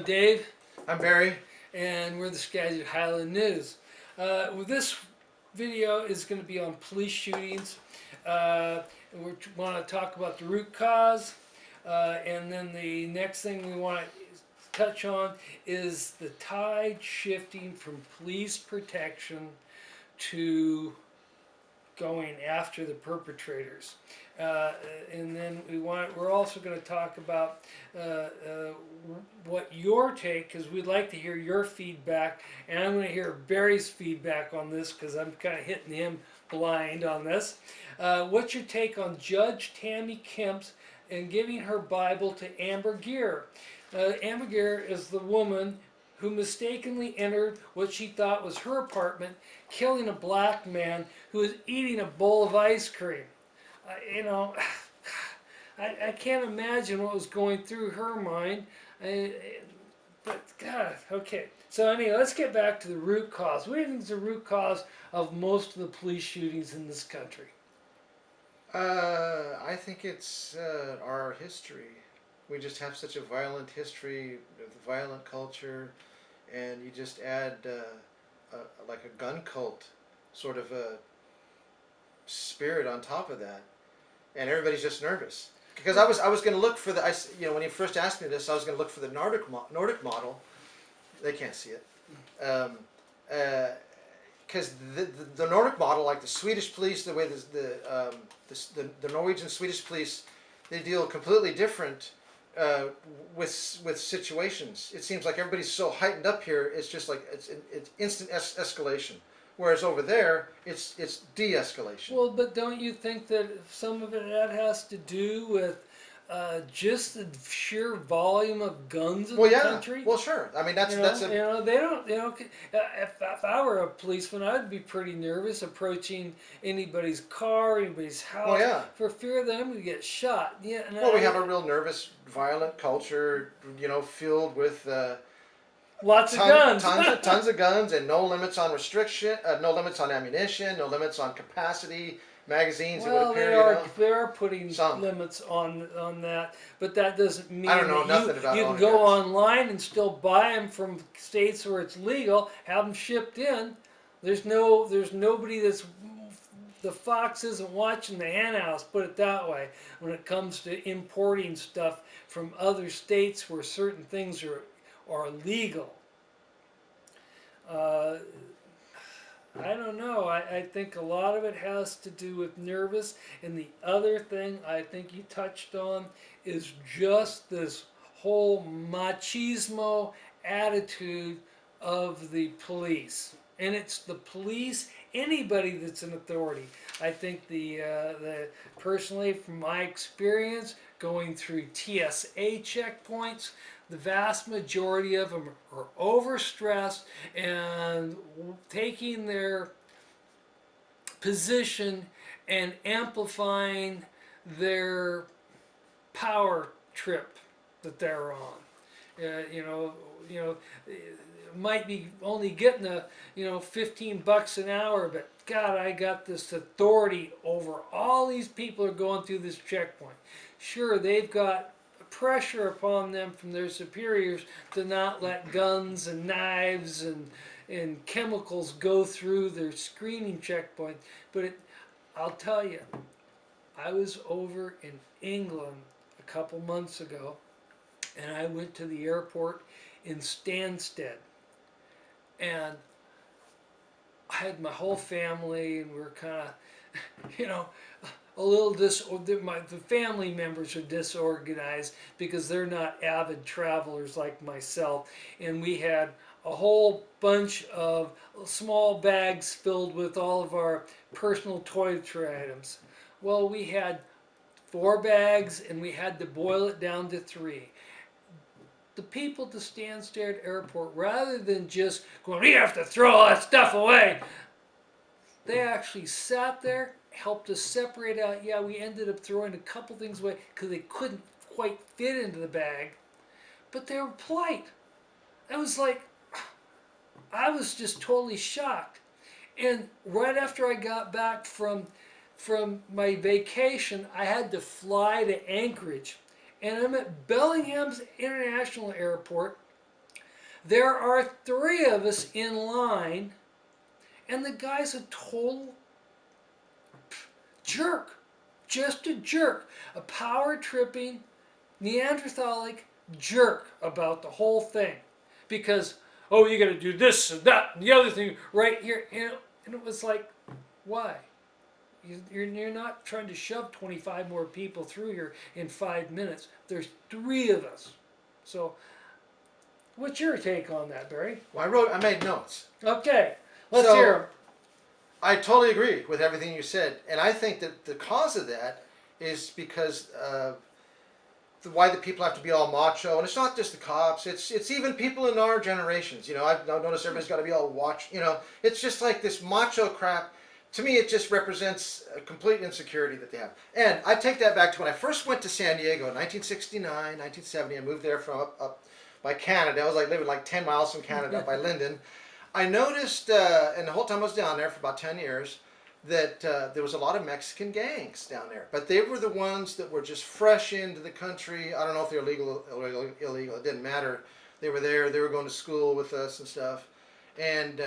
Dave, I'm Barry. and we're the Skagit Highland News. This video is going to be on police shootings. We want to talk about the root cause, and then the next thing we want to touch on is the tide shifting from police protection to going after the perpetrators. And then we're also going to talk about what your take, because we'd like to hear your feedback, and I'm going to hear Barry's feedback on this because I'm kind of hitting him blind on this. What's your take on Judge Tammy Kemp and giving her Bible to Amber Gear? Amber Gear is the woman who mistakenly entered what she thought was her apartment, killing a black man who was eating a bowl of ice cream. I can't imagine what was going through her mind. But God, okay. So anyway, let's get back to the root cause. What do you think is the root cause of most of the police shootings in this country? I think it's our history. We just have such a violent history of the violent culture, and you just add like a gun cult sort of a spirit on top of that, and everybody's just nervous. Because I was going to look for when you first asked me this, I was going to look for the Nordic model. They can't see it. Because the Nordic model, like the Swedish police, the way the Norwegian Swedish police, they deal completely different with situations. It seems like everybody's so heightened up here. It's just like it's instant escalation. Whereas over there, it's de-escalation. Well, but don't you think that some of that has to do with just the sheer volume of guns in the country? Well, sure. I mean, they don't. If I were a policeman, I'd be pretty nervous approaching anybody's car, anybody's house, well, yeah, for fear that I'm going to get shot. Yeah. Well, we have a real nervous, violent culture, filled with lots of guns, tons of guns, and no limits on restriction, no limits on ammunition, no limits on capacity. Magazines. Well, they are putting limits on that, but that doesn't mean I don't know nothing about you can go online and still buy them from states where it's legal, have them shipped in. There's nobody that's the fox isn't watching the henhouse, put it that way, when it comes to importing stuff from other states where certain things are legal. I don't know. I think a lot of it has to do with nervous. And the other thing I think you touched on is just this whole machismo attitude of the police. And it's the police, anybody that's in authority. I think personally, from my experience, going through TSA checkpoints, the vast majority of them are overstressed and taking their position and amplifying their power trip that they're on. Might be only getting $15 an hour, but God, I got this authority over all these people who are going through this checkpoint. Sure, they've got pressure upon them from their superiors to not let guns and knives and chemicals go through their screening checkpoint. But I'll tell you, I was over in England a couple months ago, and I went to the airport in Stansted, and I had my whole family, and we were kind of, a little the family members are disorganized because they're not avid travelers like myself, and we had a whole bunch of small bags filled with all of our personal toiletry items. Well, we had 4 bags, and we had to boil it down to 3. The people at the Stansted Airport, rather than just going, we have to throw all that stuff away, they actually sat there, helped us separate out. Yeah, we ended up throwing a couple things away because they couldn't quite fit into the bag, but they were polite. I was just totally shocked. And right after I got back from my vacation, I had to fly to Anchorage. And I'm at Bellingham's International Airport, There are 3 of us in line, and the guy's a total jerk. Just a jerk. A power tripping, Neanderthalic jerk about the whole thing. Because, oh, you got to do this and that and the other thing right here. And it was like, why? You're not trying to shove 25 more people through here in 5 minutes. There's 3 of us. So, what's your take on that, Barry? Well, I made notes. Okay, let's So, hear 'em. I totally agree with everything you said, and I think that the cause of that is because why the people have to be all macho, and it's not just the cops. It's even people in our generations. You know, I've noticed everybody's got to be all watch. You know, it's just like this macho crap. To me, it just represents a complete insecurity that they have. And I take that back to when I first went to San Diego in 1969, 1970. I moved there from up by Canada. I was like living like 10 miles from Canada by Linden. I noticed, and the whole time I was down there for about 10 years, that there was a lot of Mexican gangs down there. But they were the ones that were just fresh into the country. I don't know if they're legal or illegal. It didn't matter. They were there. They were going to school with us and stuff. And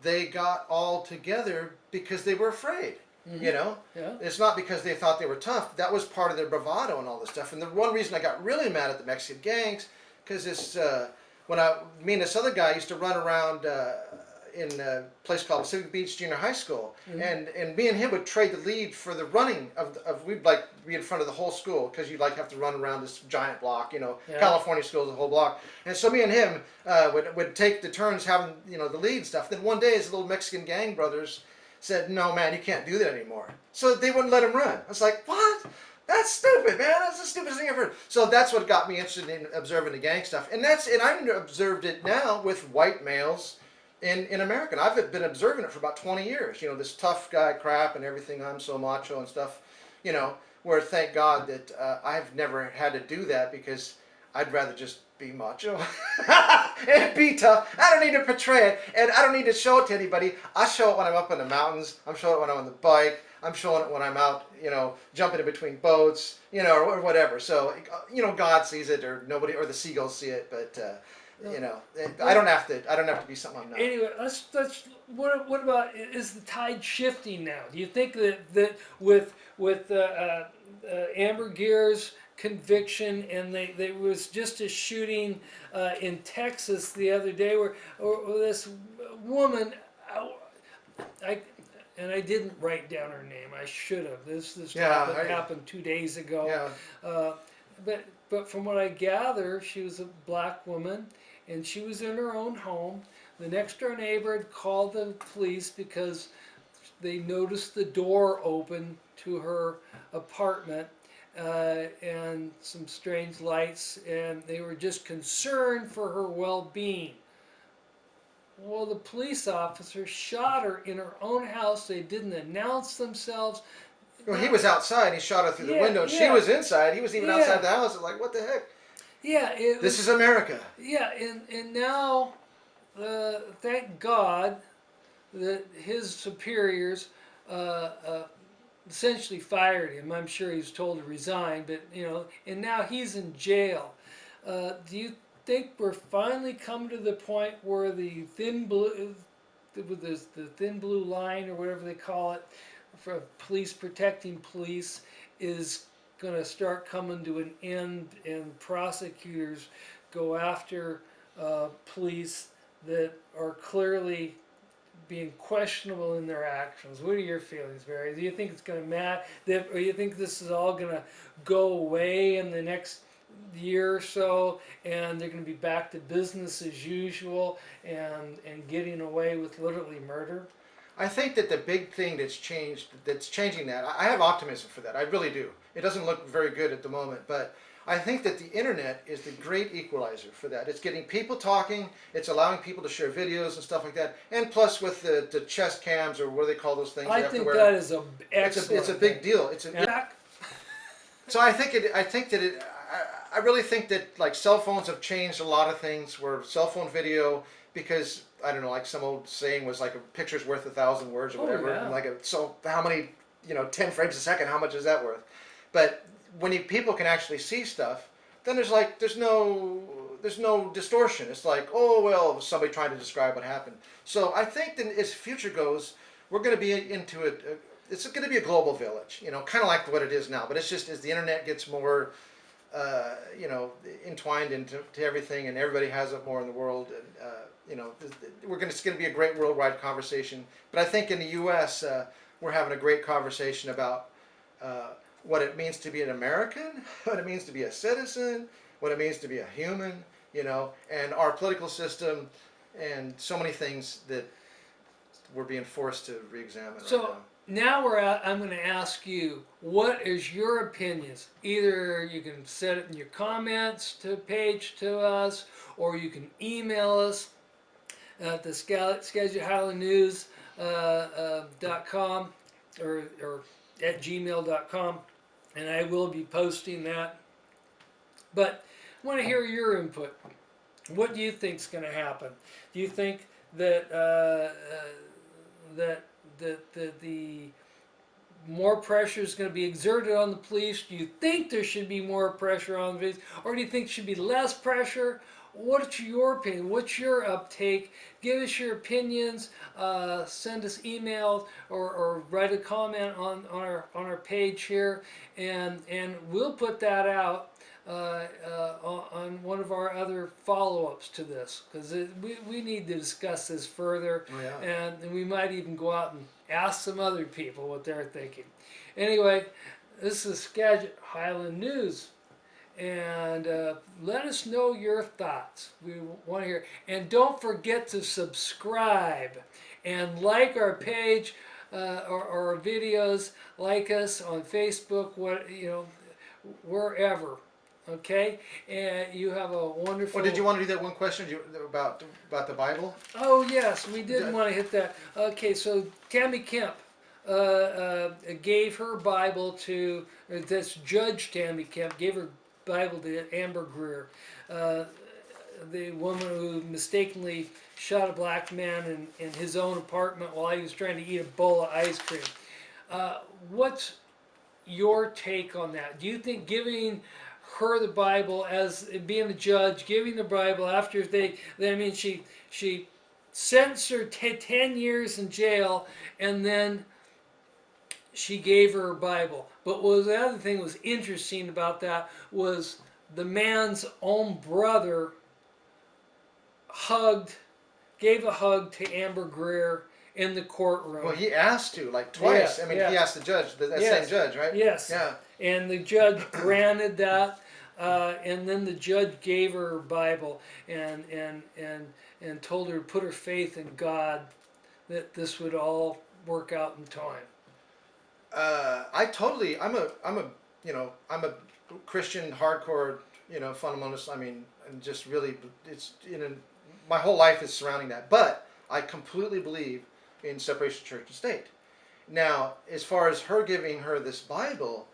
they got all together because they were afraid. Mm-hmm. You know? Yeah. It's not because they thought they were tough. That was part of their bravado and all this stuff. And the one reason I got really mad at the Mexican gangs, because this... me and this other guy used to run around in a place called Pacific Beach Junior High School, mm-hmm. and me and him would trade the lead for the running of we'd like be in front of the whole school because you'd like have to run around this giant block, you know, yeah. California schools the whole block, and so me and him would take the turns having, you know, the lead stuff. Then one day his little Mexican gang brothers said, "No, man, you can't do that anymore." So they wouldn't let him run. I was like, "What? That's stupid, man. That's the stupidest thing I've heard." So that's what got me interested in observing the gang stuff. And I've observed it now with white males in America. And I've been observing it for about 20 years. You know, this tough guy crap and everything. I'm so macho and stuff. You know, where thank God that I've never had to do that because I'd rather just be macho and be tough. I don't need to portray it, and I don't need to show it to anybody. I show it when I'm up in the mountains. I'm showing it when I'm on the bike. I'm showing it when I'm out, you know, jumping in between boats, you know, or whatever. So, you know, God sees it, or nobody, or the seagulls see it, but you know, I don't have to be something I'm not. Anyway, what about, is the tide shifting now? Do you think that with Amber Gear's conviction, and there was just a shooting in Texas the other day where this woman, and I didn't write down her name. I should have. This happened 2 days ago. Yeah. But from what I gather, she was a black woman, and she was in her own home. The next door neighbor had called the police because they noticed the door open to her apartment and some strange lights, and they were just concerned for her well-being. Well, the police officer shot her in her own house. They didn't announce themselves. Well, he was outside. He shot her through the window. And she was inside. He was even outside the house. Like, what the heck? Yeah. This is America. Yeah, and now, thank God that his superiors essentially fired him. I'm sure he was told to resign, but, you know, and now he's in jail. Do you think we're finally come to the point where the thin blue line, or whatever they call it, for police protecting police, is going to start coming to an end, and prosecutors go after police that are clearly being questionable in their actions? What are your feelings, Barry? Do you think it's going to matter, or do you think this is all going to go away in the next year or so, and they're going to be back to business as usual and getting away with literally murder? I think that the big thing that's changing that, I have optimism for that. I really do. It doesn't look very good at the moment, but I think that the internet is the great equalizer for that. It's getting people talking. It's allowing people to share videos and stuff like that. And plus with the chest cams, or what do they call those things? I think that is a excellent. It's a big deal. So I really think that like cell phones have changed a lot of things. Where cell phone video, because I don't know, like some old saying was like a picture's worth 1,000 words or whatever. Yeah. And so how many, 10 frames a second? How much is that worth? But when people can actually see stuff, then there's no there's no distortion. It's like, oh well, somebody trying to describe what happened. So I think that as future goes, we're going to be into it. It's going to be a global village, kind of like what it is now. But it's just as the internet gets more, entwined into everything, and everybody has it more in the world. And it's going to be a great worldwide conversation. But I think in the U.S. We're having a great conversation about what it means to be an American, what it means to be a citizen, what it means to be a human, and our political system, and so many things that we're being forced to re-examine So right now. I'm going to ask you, what is your opinions? Either you can set it in your comments page to us, or you can email us at the Skagit Highland News .com or at gmail.com, and I will be posting that. But I want to hear your input. What do you think is going to happen? Do you think that the more pressure is going to be exerted on the police? Do you think there should be more pressure on the police, or do you think there should be less pressure? What's your opinion? What's your uptake? Give us your opinions. Send us emails or write a comment on our page here, and we'll put that out on one of our other follow-ups to this, because we need to discuss this further. Oh, yeah. And we might even go out and ask some other people what they're thinking. Anyway, this is Skagit Highland News. And let us know your thoughts. We want to hear. And don't forget to subscribe and like our page or our videos. Like us on Facebook, wherever. Okay, and you have a wonderful. Well, did you want to do that one question about the Bible? Oh yes, we did want to hit that. Okay, so Tammy Kemp gave her Bible to this Judge Tammy Kemp gave her Bible to Amber Greer, the woman who mistakenly shot a black man in his own apartment while he was trying to eat a bowl of ice cream. What's your take on that? Do you think giving her the Bible, as being a judge, giving the Bible after she sentenced her 10 years in jail, and then she gave her Bible. But the other thing that was interesting about that was the man's own brother gave a hug to Amber Greer in the courtroom. Well, he asked to, like, twice. Yeah, I mean, yeah. he asked the judge, that Yes. same judge, right? Yes. Yeah. And the judge granted that, and then the judge gave her her Bible and told her to put her faith in God, that this would all work out in time. I'm a Christian hardcore, fundamentalist. I mean, and just really, my whole life is surrounding that. But I completely believe in separation of church and state. Now, as far as her giving her this Bible,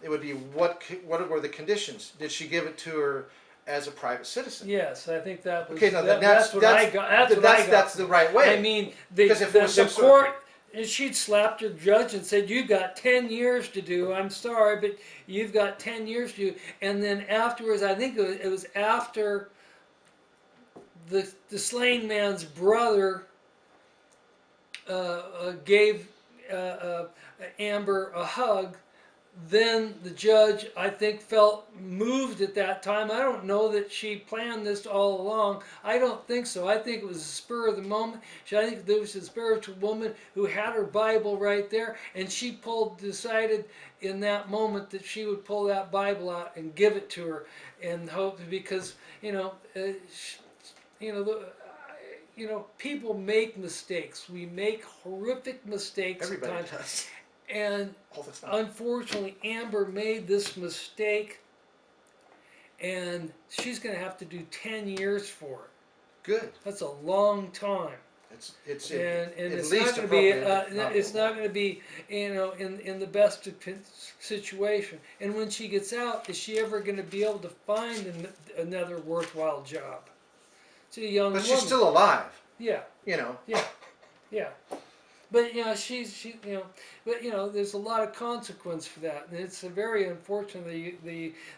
it would be what were the conditions? Did she give it to her as a private citizen? Yes, I think that was. Okay, now that's what I got. That's the right way. I mean, the court. And she'd slapped her judge and said, "You got 10 years to do. I'm sorry, but you've got 10 years to do." And then afterwards, I think it was after the slain man's brother gave Amber a hug. Then the judge, I think, felt moved at that time. I don't know that she planned this all along. I don't think so. I think it was a spur of the moment. I think there was a spiritual woman who had her Bible right there, and she decided in that moment that she would pull that Bible out and give it to her, and hope, because people make mistakes. We make horrific mistakes. Everybody does. And unfortunately, Amber made this mistake, and she's going to have to do 10 years for it. Good. That's a long time. It's not going to be. It's not going to be, in the best situation. And when she gets out, is she ever going to be able to find another worthwhile job? It's a young woman. But she's still alive. Yeah. Yeah. Yeah. But but there's a lot of consequence for that, and it's very unfortunate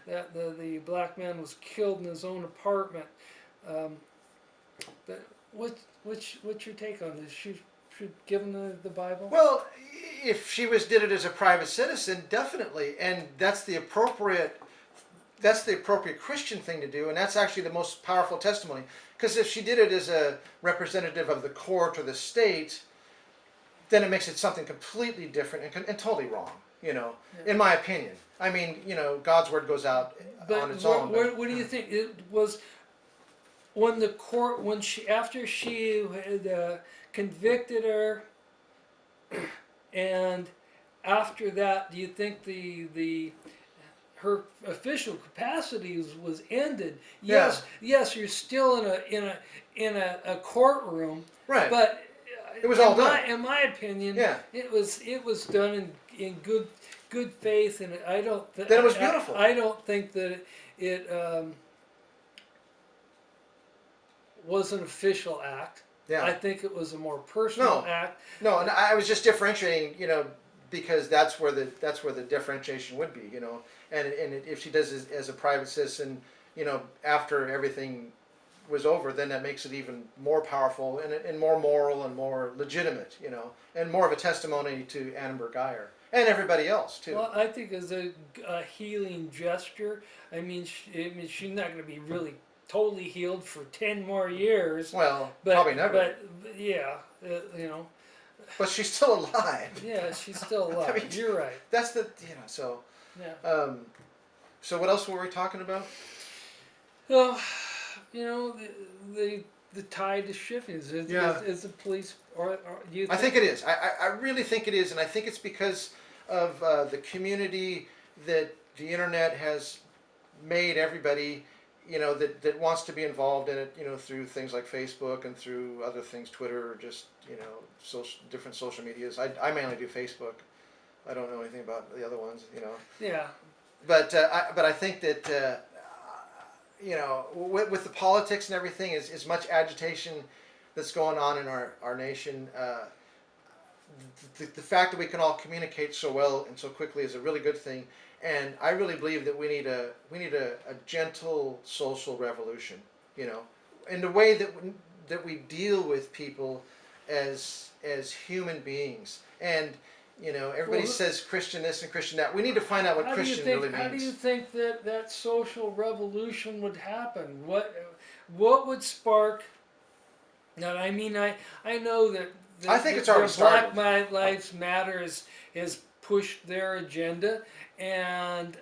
that the black man was killed in his own apartment. Um, but what's your take on this? Should given the Bible? Well, if she did it as a private citizen, definitely, and that's the appropriate Christian thing to do, and that's actually the most powerful testimony. Because if she did it as a representative of the court or the state, then it makes it something completely different and totally wrong. Yeah. In my opinion. I mean, God's word goes out on its own. What do you think? It was when the court, after she had convicted her, and after that, do you think her official capacity was ended? Yes, yes, you're still in a courtroom, Right. But it was all done. In my opinion, yeah. it was done in good faith, and I don't. Then it was beautiful. I don't think that it was an official act. Yeah. I think it was a more personal act. No, and I was just differentiating, because that's where the differentiation would be, and if she does it as a private citizen, after everything was over, then that makes it even more powerful and more moral and more legitimate, and more of a testimony to Annenberg Geyer and everybody else too. Well, I think as a healing gesture, I mean, she's not going to be really totally healed for 10 more years. Well, probably never. But yeah, But she's still alive. Yeah, she's still alive. I mean, you're right. That's so. Yeah. So what else were we talking about? Well, the tide is shifting. Is the police or do you? I think it is. I really think it is, and I think it's because of the community that the internet has made everybody, that wants to be involved in it, through things like Facebook and through other things, Twitter, or just, different social medias. I mainly do Facebook. I don't know anything about the other ones, Yeah. But I think that, with the politics and everything, as much agitation that's going on in our nation, the fact that we can all communicate so well and so quickly is a really good thing. And I really believe that we need a gentle social revolution, in the way that we deal with people as human beings. And everybody says Christian this and Christian that. We need to find out what Christian really means. How do you think that social revolution would happen? What would spark? Now, I mean, I know that I think it's already started. Black Lives Matter has pushed their agenda, and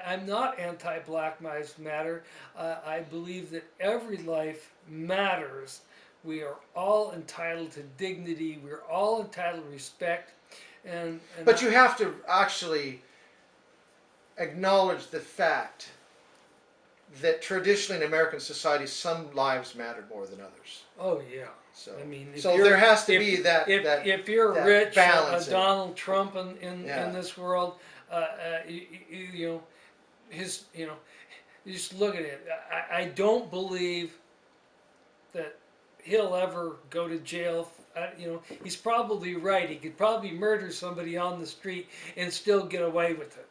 I'm not anti-Black Lives Matter. I believe that every life matters. We are all entitled to dignity. We're all entitled to respect. But you have to actually acknowledge the fact that traditionally in American society, some lives mattered more than others. Oh yeah. So I mean, there has to be that. If you're rich, Donald Trump in this world, just look at it. I don't believe that he'll ever go to jail. He's probably right. He could probably murder somebody on the street and still get away with it.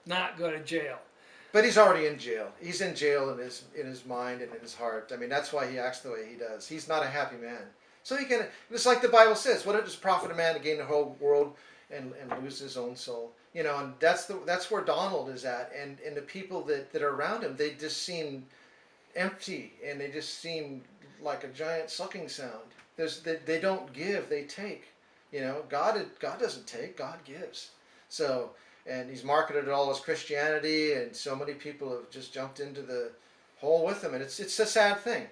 Not go to jail. But he's already in jail. He's in jail in his mind and in his heart. I mean, that's why he acts the way he does. He's not a happy man. So he can. It's like the Bible says, "What does it profit a man to gain the whole world and lose his own soul?" And that's where Donald is at, and the people that are around him, they just seem empty, and they just seem like a giant sucking sound. They don't give, they take. God doesn't take, God gives. So, and he's marketed it all as Christianity, and so many people have just jumped into the hole with him, and it's a sad thing.